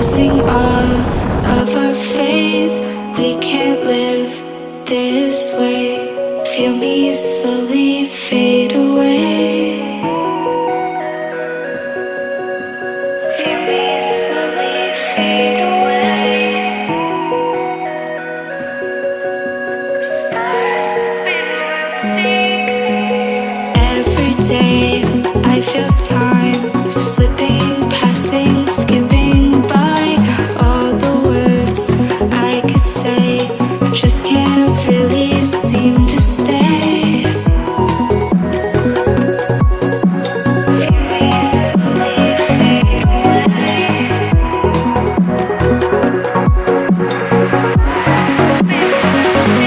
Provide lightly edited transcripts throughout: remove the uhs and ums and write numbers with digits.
losing all of our faith. We can't live this way. Feel me slowly fade away. Feel me slowly fade away. As far as the wind will take me. Every day I feel time slipping, passing, skipping by. All the words I could say just can't really seem to stay. Feel me slowly fade away. As far as the wind will take me.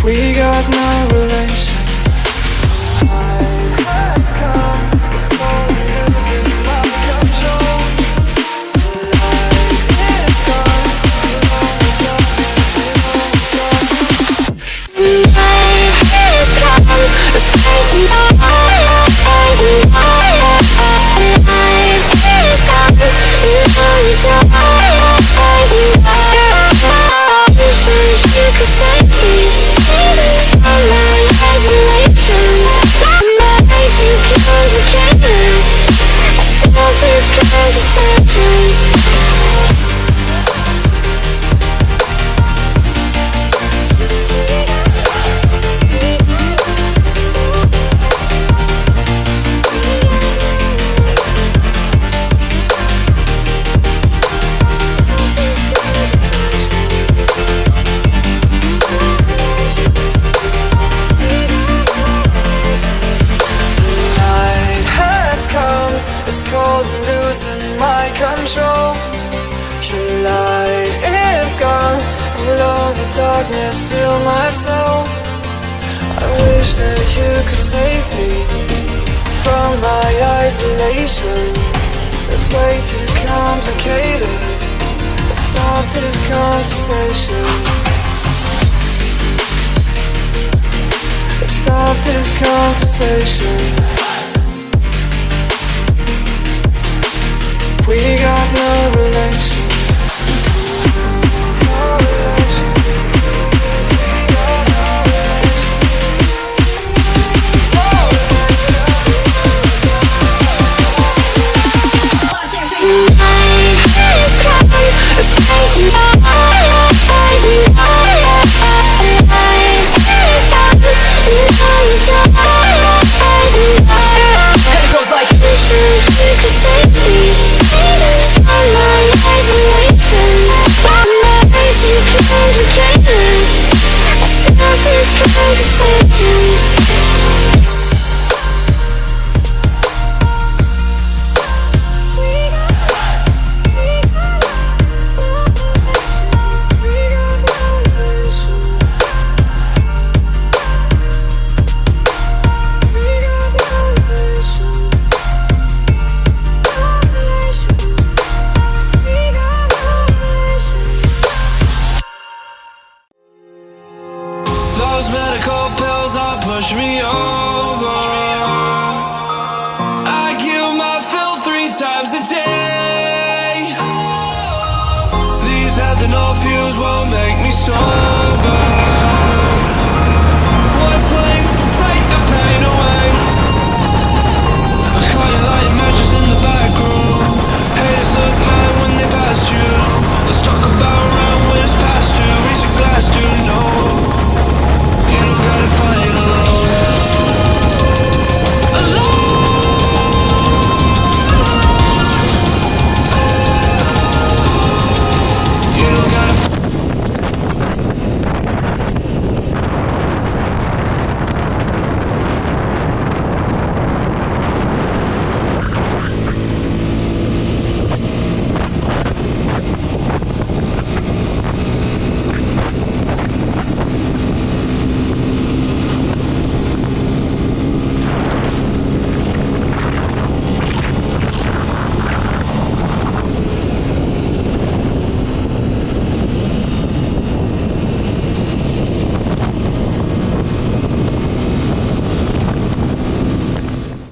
We got no relation. Save me from my isolation. take control. Your light is gone, and lonely darkness fill my soul. I wish that you could save me from my isolation. It's way too complicated. Let's stop this conversation. Let's stop this conversation. We got no relation. No relation. We got no relation. No relation. It's crazy. It's crazy. And it goes like, wish you could save me, save me from my isolation. My mind too complicated. Let's stop this conversation. Those medical pills are pushing me over. I kill my fill 3 times a day. These ethanol fumes won't make me sober.